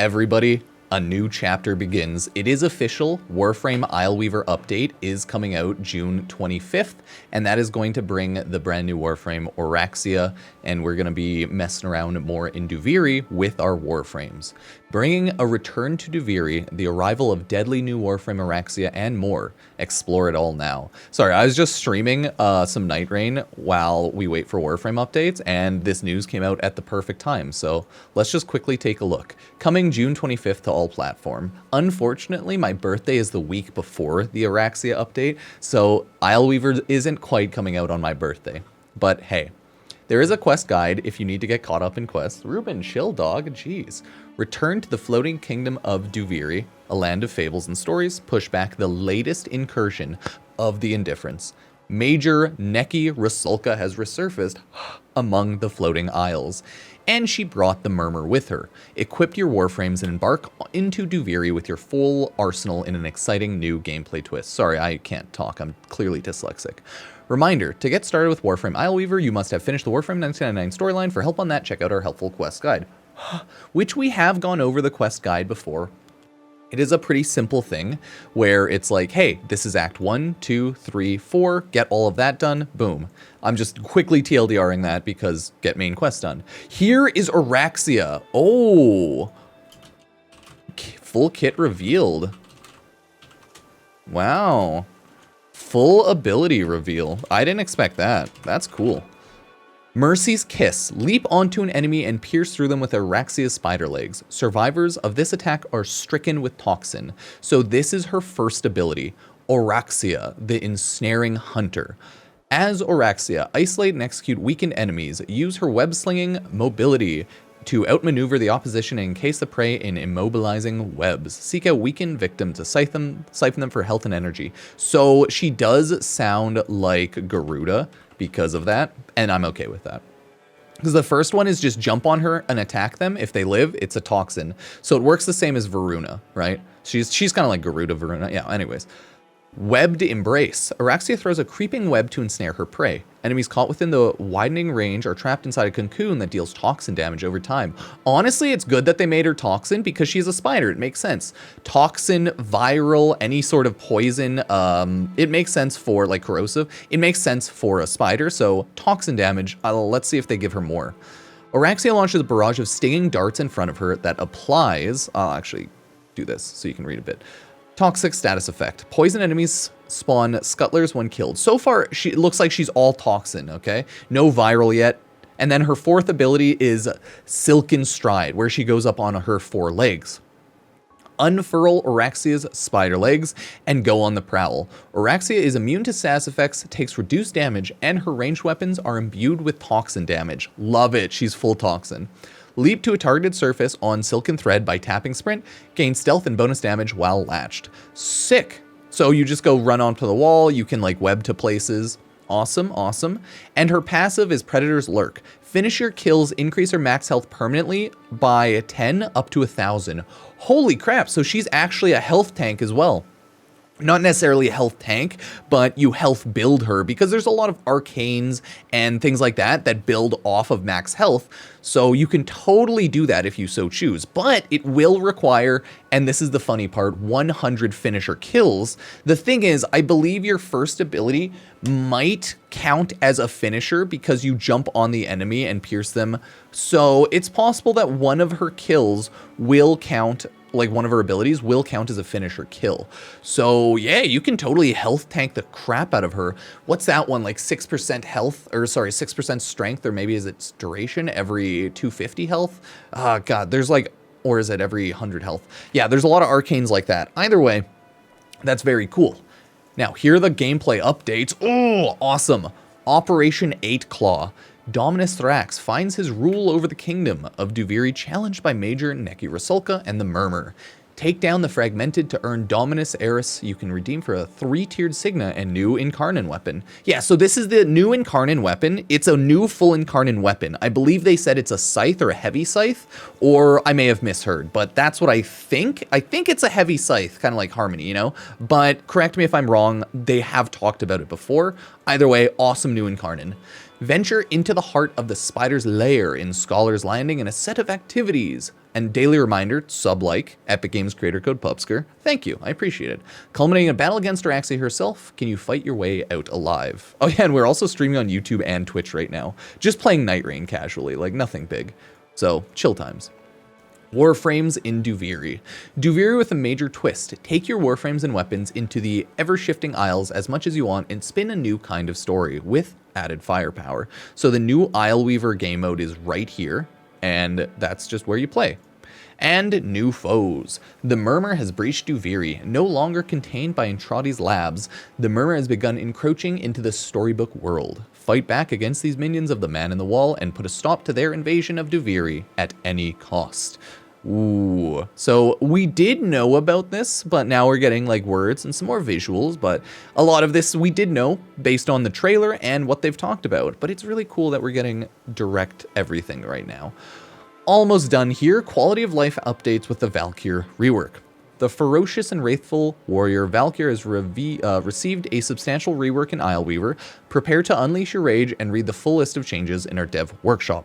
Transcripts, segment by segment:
Everybody, a new chapter begins. It is official. Warframe Isleweaver update is coming out June 25th, and that is going to bring the brand new Warframe Oraxia, and we're going to be messing around more in Duviri with our Warframes. Bringing a return to Duviri, the arrival of deadly new Warframe Oraxia, and more. Explore it all now. Sorry, I was just streaming some Night Rain while we wait for Warframe updates, and this news came out at the perfect time, so let's just quickly take a look. Coming June 25th to all platform. Unfortunately, my birthday is the week before the Oraxia update, so Isleweaver isn't quite coming out on my birthday. But hey, there is a quest guide if you need to get caught up in quests. Ruben, chill dog, jeez. Return to the floating kingdom of Duviri, a land of fables and stories. Push back the latest incursion of the indifference. Major Neki Rusalka has resurfaced among the floating isles, and she brought the murmur with her. Equip your Warframes and embark into Duviri with your full arsenal in an exciting new gameplay twist. Sorry, I can't talk. I'm clearly dyslexic. Reminder, to get started with Warframe Isleweaver, you must have finished the Warframe 1999 storyline. For help on that, check out our helpful quest guide, which we have gone over the quest guide before. It is a pretty simple thing where it's like, hey, this is Act 1, 2, 3, 4, get all of that done, boom. I'm just quickly TLDRing that because get main quest done. Here is Oraxia. Oh, full kit revealed. Wow. Full ability reveal. I didn't expect that. That's cool. Mercy's Kiss. Leap onto an enemy and pierce through them with Oraxia's spider legs. Survivors of this attack are stricken with toxin. So this is her first ability. Oraxia, the ensnaring hunter. As Oraxia, isolate and execute weakened enemies. Use her web-slinging mobility to outmaneuver the opposition and encase the prey in immobilizing webs. Seek out weakened victims to siphon them for health and energy. So she does sound like Garuda because of that, and I'm okay with that. Because the first one is just jump on her and attack them. If they live, it's a toxin. So it works the same as Varuna, right? She's kind of like Garuda, Varuna. Yeah, anyways. Webbed Embrace. Oraxia throws a creeping web to ensnare her prey. Enemies caught within the widening range are trapped inside a cocoon that deals toxin damage over time. Honestly, it's good that they made her toxin because she's a spider. It makes sense. Toxin, viral, any sort of poison. It makes sense for like corrosive. It makes sense for a spider. So toxin damage. Let's see if they give her more. Oraxia launches a barrage of stinging darts in front of her that applies. I'll actually do this so you can read a bit. Toxic status effect. Poison enemies spawn scuttlers when killed. So far, it looks like she's all toxin, okay? No viral yet. And then her fourth ability is Silken Stride, where she goes up on her 4 legs. Unfurl Oraxia's spider legs and go on the prowl. Oraxia is immune to status effects, takes reduced damage, and her ranged weapons are imbued with toxin damage. Love it. She's full toxin. Leap to a targeted surface on Silken Thread by tapping sprint. Gain stealth and bonus damage while latched. Sick. So you just go run onto the wall. You can like web to places. Awesome, awesome. And her passive is Predator's Lurk. Finish your kills, increase her max health permanently by 10 up to 1,000. Holy crap. So she's actually a health tank as well. Not necessarily a health tank, but you health build her because there's a lot of arcanes and things like that that build off of max health. So you can totally do that if you so choose, but it will require, and this is the funny part, 100 finisher kills. The thing is, I believe your first ability might count as a finisher because you jump on the enemy and pierce them. So it's possible that one of her kills will count, like one of her abilities will count as a finisher kill. So yeah, you can totally health tank the crap out of her. What's that one? Like 6% health, or sorry, 6% strength, or maybe is it duration every 250 health? God, there's like, or is it every 100 health? Yeah, there's a lot of arcanes like that. Either way, that's very cool. Now, here are the gameplay updates. Oh, awesome. Operation 8 Claw. Dominus Thrax finds his rule over the kingdom of Duviri challenged by Major Neki Rusalka and the Murmur. Take down the Fragmented to earn Dominus Eris. You can redeem for a 3-tiered Signa and new Incarnon weapon. Yeah, so this is the new Incarnon weapon. It's a new full Incarnon weapon. I believe they said it's a scythe or a heavy scythe, or I may have misheard, but that's what I think. I think it's a heavy scythe, kind of like Harmony, you know? But correct me if I'm wrong. They have talked about it before. Either way, awesome new Incarnon. Venture into the heart of the spider's lair in Scholar's Landing in a set of activities. And daily reminder, sub-like, Epic Games creator code Pupsker. Thank you, I appreciate it. Culminating a battle against Oraxia herself, can you fight your way out alive? Oh yeah, and we're also streaming on YouTube and Twitch right now. Just playing Night Rain casually, like nothing big. So, chill times. Warframes in Duviri. Duviri with a major twist. Take your Warframes and weapons into the ever-shifting Isles as much as you want and spin a new kind of story with added firepower. So the new Isleweaver game mode is right here, and that's just where you play. And new foes. The Murmur has breached Duviri. No longer contained by Entradi's labs, the Murmur has begun encroaching into the storybook world. Fight back against these minions of the Man in the Wall and put a stop to their invasion of Duviri at any cost. Ooh. So we did know about this, but now we're getting like words and some more visuals, but a lot of this we did know based on the trailer and what they've talked about, but it's really cool that we're getting direct everything right now. Almost done here, quality of life updates with the Valkyr rework. The ferocious and wrathful warrior Valkyr has received a substantial rework in Isleweaver. Prepare to unleash your rage and read the full list of changes in our dev workshop.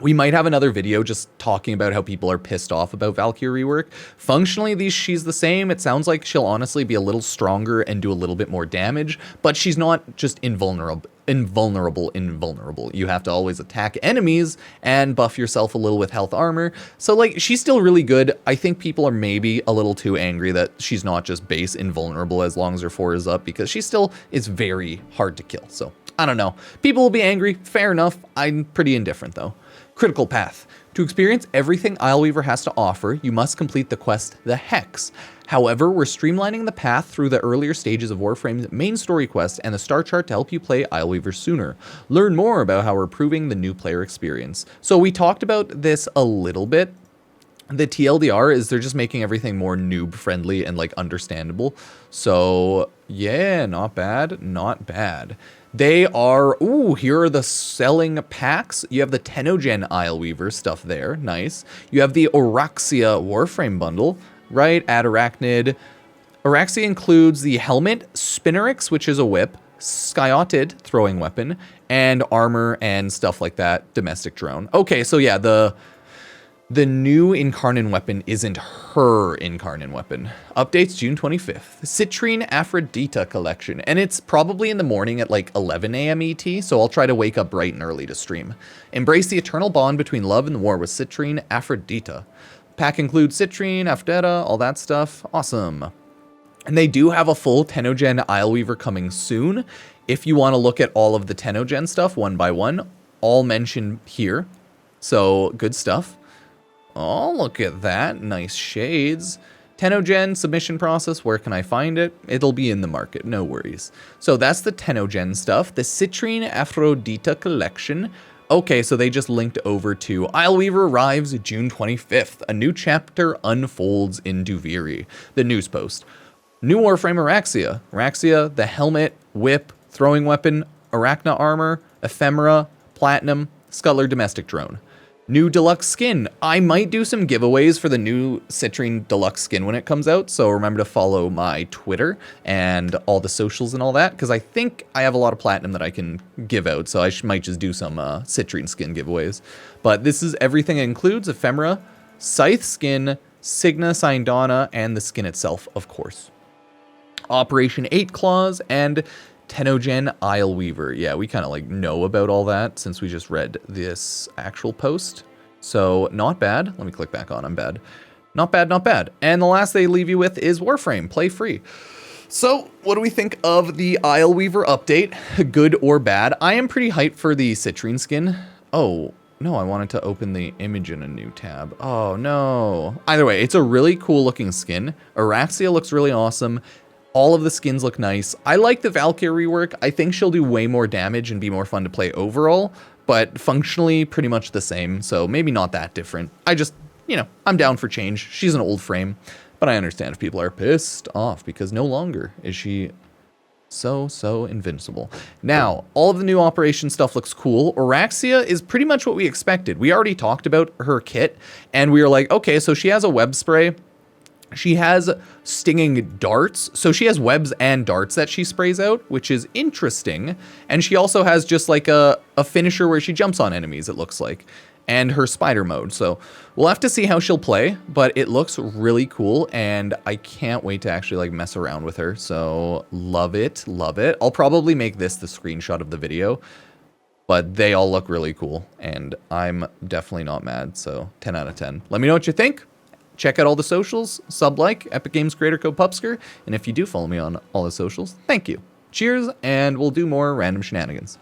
We might have another video just talking about how people are pissed off about Valkyr rework. Functionally, she's the same. It sounds like she'll honestly be a little stronger and do a little bit more damage, but she's not just invulnerable. You have to always attack enemies and buff yourself a little with health armor. So like, she's still really good. I think people are maybe a little too angry that she's not just base invulnerable as long as her 4 is up, because she still is very hard to kill. So I don't know. People will be angry. Fair enough. I'm pretty indifferent though. Critical path. To experience everything Isleweaver has to offer, you must complete the quest, The Hex. However, we're streamlining the path through the earlier stages of Warframe's main story quest and the star chart to help you play Isleweaver sooner. Learn more about how we're improving the new player experience. So we talked about this a little bit. The TLDR is they're just making everything more noob friendly and like understandable. So yeah, not bad, not bad. They are, ooh, here are the selling packs. You have the Tenogen Isleweaver stuff there, nice. You have the Oraxia Warframe bundle, right, at Arachnid. Oraxia includes the helmet, Spinnerix, which is a whip, Skyotid, throwing weapon, and armor and stuff like that, domestic drone. Okay, so yeah, the new Incarnate weapon isn't her Incarnate weapon. Updates June 25th. Citrine Aphrodita collection. And it's probably in the morning at like 11 a.m. ET, so I'll try to wake up bright and early to stream. Embrace the eternal bond between love and war with Citrine Aphrodita. Pack includes Citrine, Aphrodita, all that stuff. Awesome. And they do have a full Tenogen Isleweaver coming soon. If you want to look at all of the Tenogen stuff one by one, all mentioned here. So good stuff. Oh, look at that. Nice shades. Tenogen submission process. Where can I find it? It'll be in the market. No worries. So that's the Tenogen stuff. The Citrine Aphrodita collection. Okay, so they just linked over to Isleweaver arrives June 25th. A new chapter unfolds in Duviri. The news post. New Warframe Oraxia. Oraxia, the helmet, whip, throwing weapon, Arachna armor, ephemera, platinum, Scuttler domestic drone. New deluxe skin. I might do some giveaways for the new Citrine deluxe skin when it comes out, so remember to follow my Twitter and all the socials and all that, because I think I have a lot of platinum that I can give out, so I might just do some Citrine skin giveaways. But this is everything. It includes ephemera, scythe skin, Signa Syndana, and the skin itself, of course. Operation 8 Claws and Tenogen Isleweaver. Yeah, we kind of like know about all that since we just read this actual post. So not bad. Let me click back on. I'm bad. Not bad, not bad. And the last they leave you with is Warframe. Play free. So what do we think of the Isleweaver update? Good or bad? I am pretty hyped for the Citrine skin. Oh, no, I wanted to open the image in a new tab. Oh, no. Either way, it's a really cool looking skin. Oraxia looks really awesome. All of the skins look nice. I like the Valkyr rework. I think she'll do way more damage and be more fun to play overall, but functionally pretty much the same, so maybe not that different. I just, you know, I'm down for change. She's an old frame, but I understand if people are pissed off because no longer is she so invincible. Now, all of the new operation stuff looks cool. Oraxia is pretty much what we expected. We already talked about her kit, and we were like, okay, so she has a web spray. She has stinging darts, so she has webs and darts that she sprays out, which is interesting. And she also has just like a a finisher where she jumps on enemies, it looks like, and her spider mode. So we'll have to see how she'll play, but it looks really cool, and I can't wait to actually like mess around with her. So love it, love it. I'll probably make this the screenshot of the video, but they all look really cool, and I'm definitely not mad. So 10 out of 10. Let me know what you think. Check out all the socials, like, Epic Games creator code Pupsker, and if you do follow me on all the socials, thank you. Cheers, and we'll do more random shenanigans.